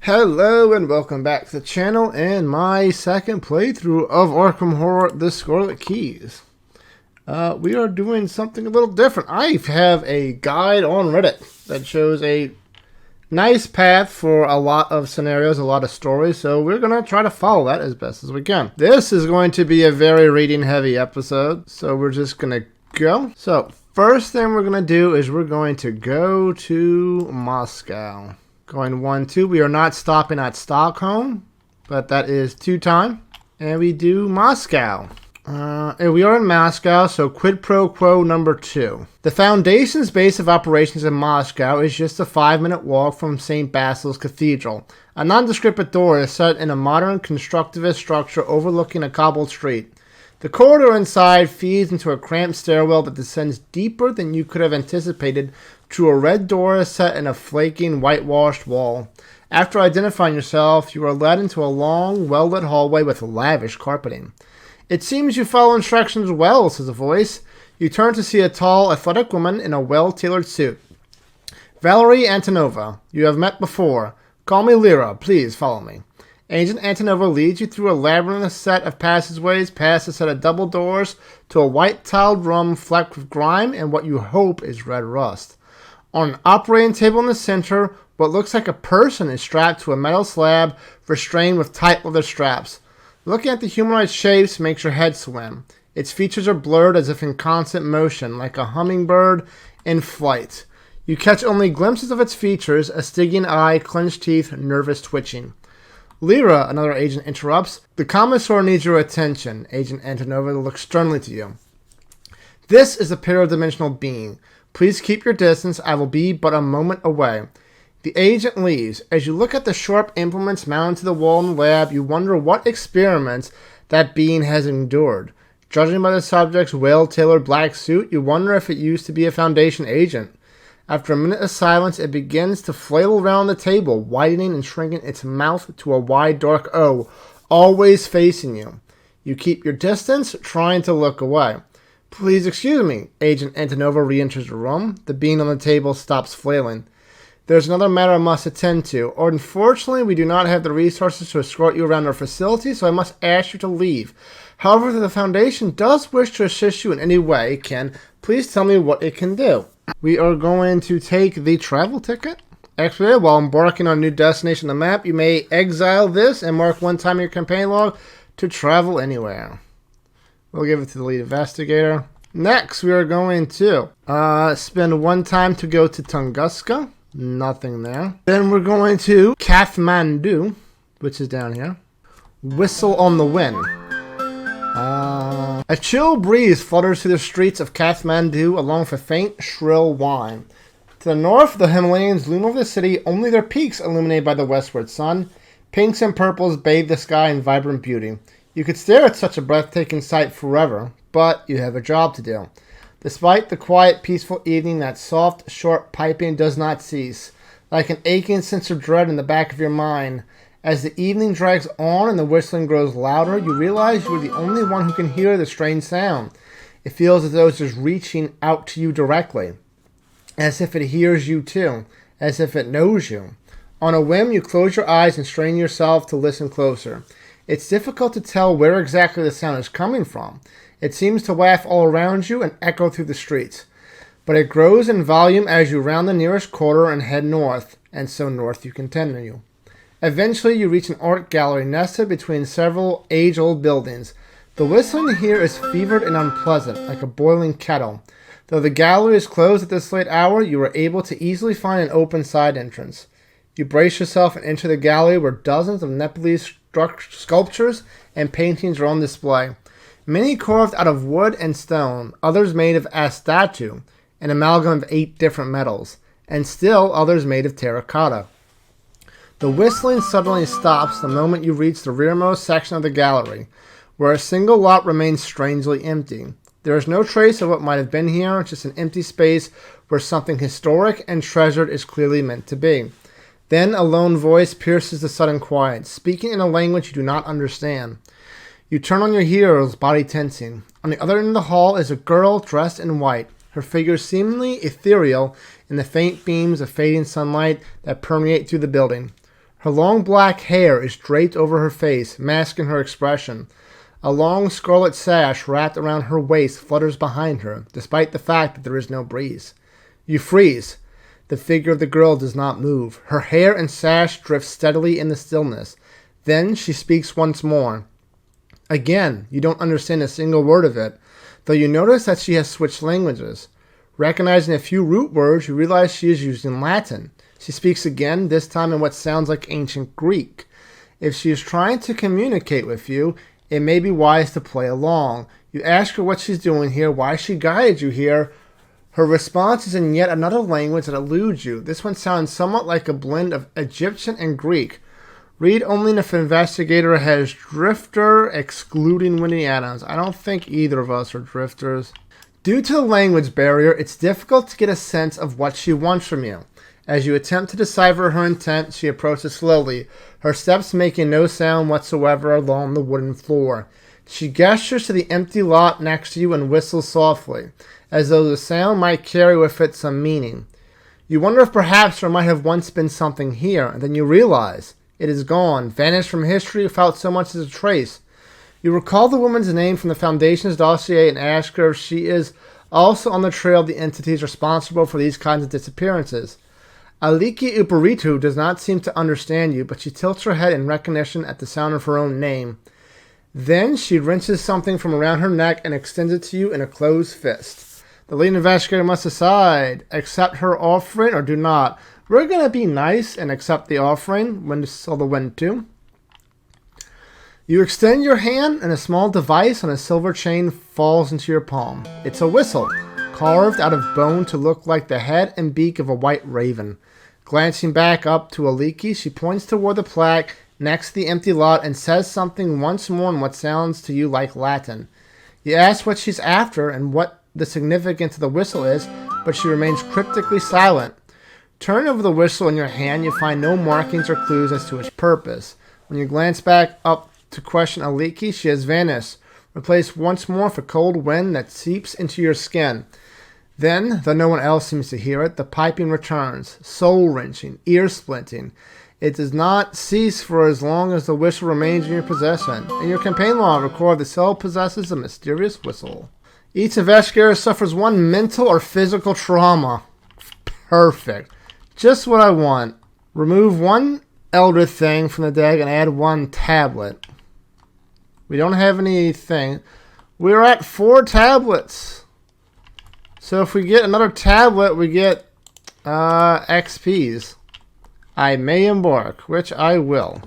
Hello and welcome back to the channel and my second playthrough of Arkham Horror, The Scarlet Keys. We are doing something a little different. I have a guide on Reddit that shows a nice path for a lot of scenarios, a lot of stories, so we're going to try to follow that as best as we can. This is going to be a very reading heavy episode, so we're just going to go. So, first thing we're going to do is we're going to go to Moscow. Going 1-2, we are not stopping at Stockholm, but that is 2 time. And we do Moscow. And we are in Moscow, so Quid Pro Quo number 2. The Foundation's base of operations in Moscow is just a 5-minute walk from St. Basil's Cathedral. A nondescript door is set in a modern constructivist structure overlooking a cobbled street. The corridor inside feeds into a cramped stairwell that descends deeper than you could have anticipated to a red door set in a flaking, whitewashed wall. After identifying yourself, you are led into a long, well-lit hallway with lavish carpeting. "It seems you follow instructions well," says a voice. You turn to see a tall, athletic woman in a well-tailored suit. "Valerie Antonova. You have met before. Call me Lyra. Please follow me." Agent Antonova leads you through a labyrinthine set of passageways, past a set of double doors, to a white-tiled room flecked with grime and what you hope is red rust. On an operating table in the center, what looks like a person is strapped to a metal slab, restrained with tight leather straps. Looking at the humanoid shapes makes your head swim. Its features are blurred as if in constant motion, like a hummingbird in flight. You catch only glimpses of its features, a Stygian eye, clenched teeth, nervous twitching. "Lyra," another agent interrupts. "The Commissar needs your attention." Agent Antonova looks sternly to you. "This is a paradimensional being. Please keep your distance. I will be but a moment away." The agent leaves. As you look at the sharp implements mounted to the wall in the lab, you wonder what experiments that being has endured. Judging by the subject's well-tailored black suit, you wonder if it used to be a Foundation agent. After a minute of silence, it begins to flail around the table, widening and shrinking its mouth to a wide dark O, always facing you. You keep your distance, trying to look away. "Please excuse me." Agent Antonova re-enters the room. The being on the table stops flailing. "There's another matter I must attend to. Unfortunately, we do not have the resources to escort you around our facility, so I must ask you to leave. However, the Foundation does wish to assist you in any way it can. Please tell me what it can do." We are going to take the travel ticket. Actually, while embarking on a new destination on the map, you may exile this and mark one time in your campaign log to travel anywhere. We'll give it to the lead investigator. Next, we are going to spend 1 time to go to Tunguska. Nothing there. Then we're going to Kathmandu, which is down here. Whistle on the wind. A chill breeze flutters through the streets of Kathmandu along with a faint, shrill whine. To the north, the Himalayas loom over the city, only their peaks illuminated by the westward sun. Pinks and purples bathe the sky in vibrant beauty. You could stare at such a breathtaking sight forever, but you have a job to do. Despite the quiet, peaceful evening, that soft, short piping does not cease, like an aching sense of dread in the back of your mind. As the evening drags on and the whistling grows louder, you realize you are the only one who can hear the strange sound. It feels as though it is reaching out to you directly, as if it hears you too, as if it knows you. On a whim, you close your eyes and strain yourself to listen closer. It's difficult to tell where exactly the sound is coming from. It seems to laugh all around you and echo through the streets. But it grows in volume as you round the nearest quarter and head north, and so north you continue. Eventually, you reach an art gallery nested between several age-old buildings. The whistling here is fevered and unpleasant, like a boiling kettle. Though the gallery is closed at this late hour, you are able to easily find an open side entrance. You brace yourself and enter the gallery where dozens of Nepalese sculptures and paintings are on display. Many carved out of wood and stone, others made of astatu, an amalgam of 8 different metals, and still others made of terracotta. The whistling suddenly stops the moment you reach the rearmost section of the gallery, where a single lot remains strangely empty. There is no trace of what might have been here, just an empty space where something historic and treasured is clearly meant to be. Then a lone voice pierces the sudden quiet, speaking in a language you do not understand. You turn on your heels, body tensing. On the other end of the hall is a girl dressed in white, her figure seemingly ethereal in the faint beams of fading sunlight that permeate through the building. Her long black hair is draped over her face, masking her expression. A long scarlet sash wrapped around her waist flutters behind her, despite the fact that there is no breeze. You freeze. The figure of the girl does not move. Her hair and sash drift steadily in the stillness. Then she speaks once more. Again, you don't understand a single word of it, though you notice that she has switched languages. Recognizing a few root words, you realize she is using Latin. She speaks again, this time in what sounds like ancient Greek. If she is trying to communicate with you, it may be wise to play along. You ask her what she's doing here, why she guided you here. Her response is in yet another language that eludes you. This one sounds somewhat like a blend of Egyptian and Greek. Read only if investigator has drifter, excluding Winnie Adams. I don't think either of us are drifters. Due to the language barrier, it's difficult to get a sense of what she wants from you. As you attempt to decipher her intent, she approaches slowly, her steps making no sound whatsoever along the wooden floor. She gestures to the empty lot next to you and whistles softly, as though the sound might carry with it some meaning. You wonder if perhaps there might have once been something here, and then you realize it is gone, vanished from history without so much as a trace. You recall the woman's name from the Foundation's dossier and ask her if she is also on the trail of the entities responsible for these kinds of disappearances. Aliki Uparitu does not seem to understand you, but she tilts her head in recognition at the sound of her own name. Then she wrenches something from around her neck and extends it to you in a closed fist. The lead investigator must decide, accept her offering or do not. We're going to be nice and accept the offering, when to tell the when to. You extend your hand and a small device on a silver chain falls into your palm. It's a whistle, carved out of bone to look like the head and beak of a white raven. Glancing back up to Aliki, she points toward the plaque next to the empty lot and says something once more in what sounds to you like Latin. You ask what she's after and what the significance of the whistle is, but she remains cryptically silent. Turn over the whistle in your hand, you find no markings or clues as to its purpose. When you glance back up to question Aliki, she has vanished, replaced once more with a cold wind that seeps into your skin. Then, though no one else seems to hear it, the piping returns, soul-wrenching, ear-splitting. It does not cease for as long as the whistle remains in your possession. In your campaign log, record the cell possesses a mysterious whistle. Each investigator suffers one mental or physical trauma. Perfect. Just what I want. Remove one elder thing from the deck and add one tablet. We don't have anything. We're at 4 tablets. So if we get another tablet, we get XPs. I may embark, which I will.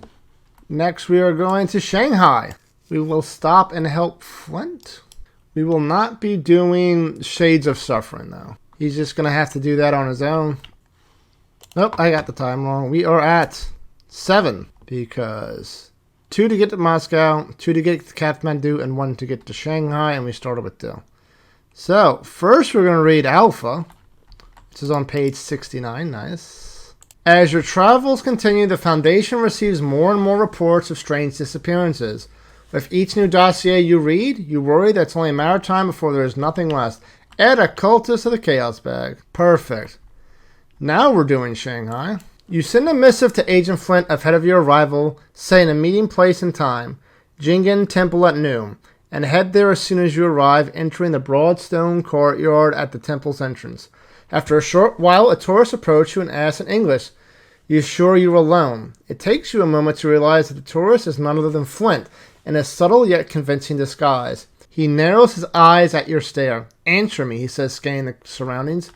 Next, we are going to Shanghai. We will stop and help Flint. We will not be doing Shades of Suffering, though. He's just going to have to do that on his own. Nope, I got the time wrong. We are at 7, because 2 to get to Moscow, 2 to get to Kathmandu, and 1 to get to Shanghai, and we started with 2. So, first we're going to read Alpha, which is on page 69. Nice. As your travels continue, the Foundation receives more and more reports of strange disappearances. With each new dossier you read, you worry that it's only a matter of time before there is nothing left. Add a cultist to the chaos bag. Perfect. Now we're doing Shanghai. You send a missive to Agent Flint ahead of your arrival, saying a meeting place and time, Jingen Temple at noon, and head there as soon as you arrive, entering the broad stone courtyard at the temple's entrance. After a short while, a tourist approaches you and asks in English, "You sure you're alone?" It takes you a moment to realize that the tourist is none other than Flint, in a subtle yet convincing disguise. He narrows his eyes at your stare. "Answer me," he says, scanning the surroundings.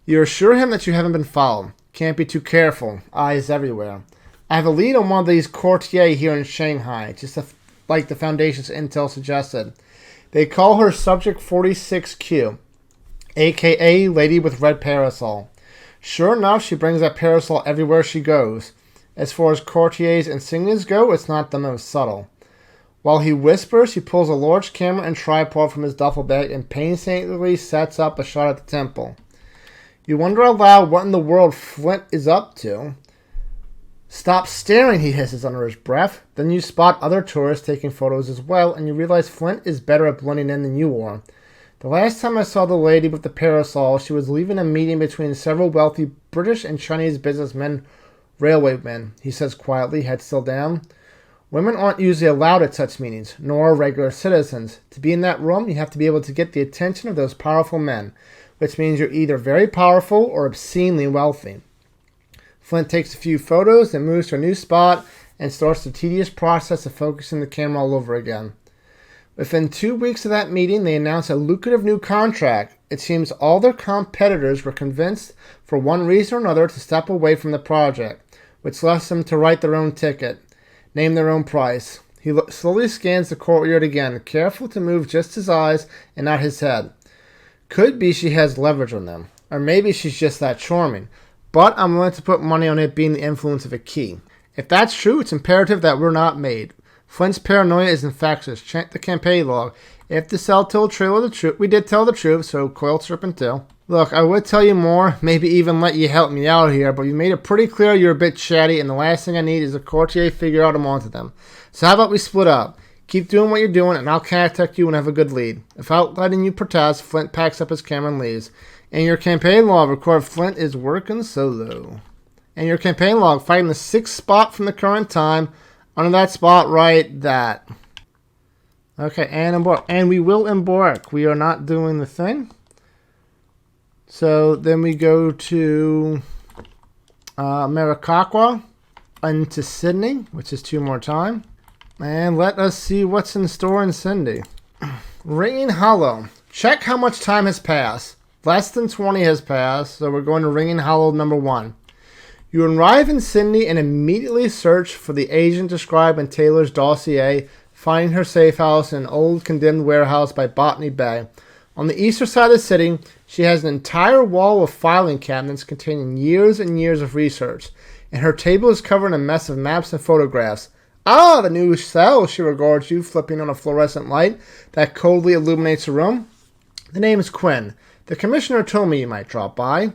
You assure him that you haven't been followed. Can't be too careful. Eyes everywhere. I have a lead on one of these courtiers here in Shanghai, just like the Foundation's intel suggested. They call her Subject 46Q, a.k.a. Lady with Red Parasol. Sure enough, she brings that parasol everywhere she goes. As far as courtiers' insignias go, it's not the most subtle. While he whispers, he pulls a large camera and tripod from his duffel bag and painstakingly sets up a shot at the temple. You wonder aloud what in the world Flint is up to. "Stop staring," he hisses under his breath. Then you spot other tourists taking photos as well, and you realize Flint is better at blending in than you are. The last time I saw the lady with the parasol, she was leaving a meeting between several wealthy British and Chinese businessmen Railwaymen, he says quietly, head still down. Women aren't usually allowed at such meetings, nor regular citizens. To be in that room, you have to be able to get the attention of those powerful men, which means you're either very powerful or obscenely wealthy. Flint takes a few photos, then moves to a new spot and starts the tedious process of focusing the camera all over again. Within 2 weeks of that meeting, they announced a lucrative new contract. It seems all their competitors were convinced, for one reason or another, to step away from the project, which left them to write their own ticket, name their own price. He slowly scans the courtyard again, careful to move just his eyes and not his head. Could be she has leverage on them, or maybe she's just that charming, but I'm willing to put money on it being the influence of a key. If that's true, it's imperative that we're not made. Flint's paranoia is infectious. Check the campaign log. If the cell told Trailer the truth, we did tell the truth, so Coiled, Serpent do. Look, I would tell you more, maybe even let you help me out here, but you made it pretty clear you're a bit chatty, and the last thing I need is a courtier figure out I'm onto them. So how about we split up? Keep doing what you're doing, and I'll contact you when I have a good lead. Without letting you protest, Flint packs up his camera and leaves. In your campaign log, record Flint is working solo. In your campaign log, fighting the 6th spot from the current time. Under that spot, write that. Okay, and embark. And we will embark. We are not doing the thing. So then we go to Maracaqua into Sydney, which is 2 more time. And let us see what's in store in Sydney. Ringing Hollow. Check how much time has passed. Less than 20 has passed, so we're going to Ringing Hollow number 1. You arrive in Sydney and immediately search for the agent described in Taylor's dossier, finding her safe house in an old condemned warehouse by Botany Bay. On the eastern side of the city, she has an entire wall of filing cabinets containing years and years of research, and her table is covered in a mess of maps and photographs. Ah, the new cell, she regards you, flipping on a fluorescent light that coldly illuminates the room. The name is Quinn. The commissioner told me you might drop by.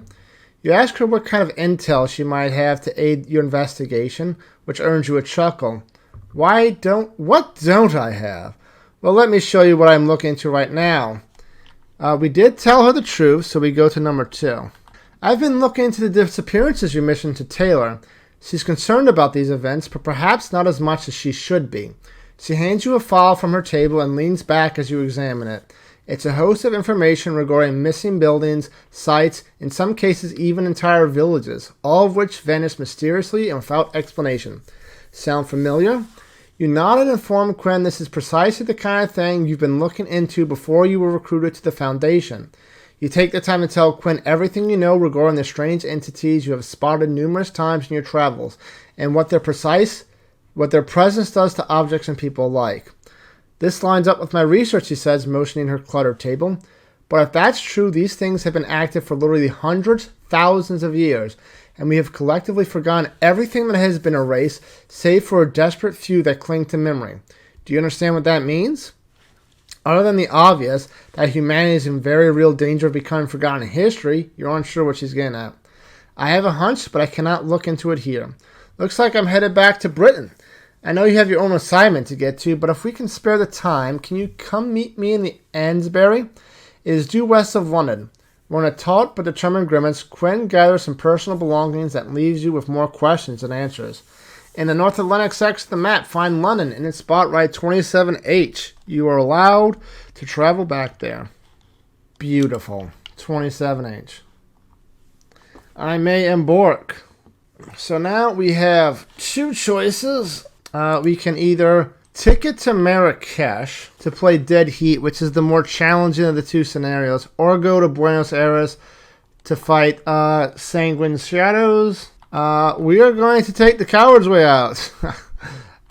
You ask her what kind of intel she might have to aid your investigation, which earns you a chuckle. What don't I have? Well, let me show you what I'm looking into right now. We did tell her the truth, so we go to number 2. I've been looking into the disappearances you mentioned to Taylor. She's concerned about these events, but perhaps not as much as she should be. She hands you a file from her table and leans back as you examine it. It's a host of information regarding missing buildings, sites, in some cases even entire villages, all of which vanish mysteriously and without explanation. Sound familiar? You nod and inform Quinn this is precisely the kind of thing you've been looking into before you were recruited to the Foundation. You take the time to tell Quinn everything you know regarding the strange entities you have spotted numerous times in your travels, and what their presence does to objects and people alike. This lines up with my research, she says, motioning her cluttered table. But if that's true, these things have been active for literally hundreds, thousands of years, and we have collectively forgotten everything that has been erased, save for a desperate few that cling to memory. Do you understand what that means? Other than the obvious, that humanity is in very real danger of becoming forgotten in history, you're unsure what she's getting at. I have a hunch, but I cannot look into it here. Looks like I'm headed back to Britain. I know you have your own assignment to get to, but if we can spare the time, can you come meet me in the Ansbury? It is due west of London. When a taut but determined grimace, Quinn gathers some personal belongings that leaves you with more questions than answers. In the North Atlantic section of the map, find London in its spot right 27H. You are allowed to travel back there. Beautiful. 27H. I may embark. So now we have 2 choices. We can either ticket to Marrakesh to play Dead Heat, which is the more challenging of the 2 scenarios, or go to Buenos Aires to fight Sanguine Shadows. We are going to take the coward's way out.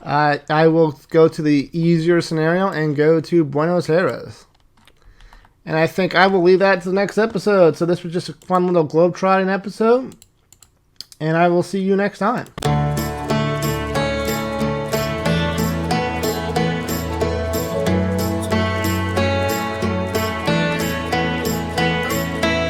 I will go to the easier scenario and go to Buenos Aires. And I think I will leave that to the next episode. So this was just a fun little globetrotting episode. And I will see you next time.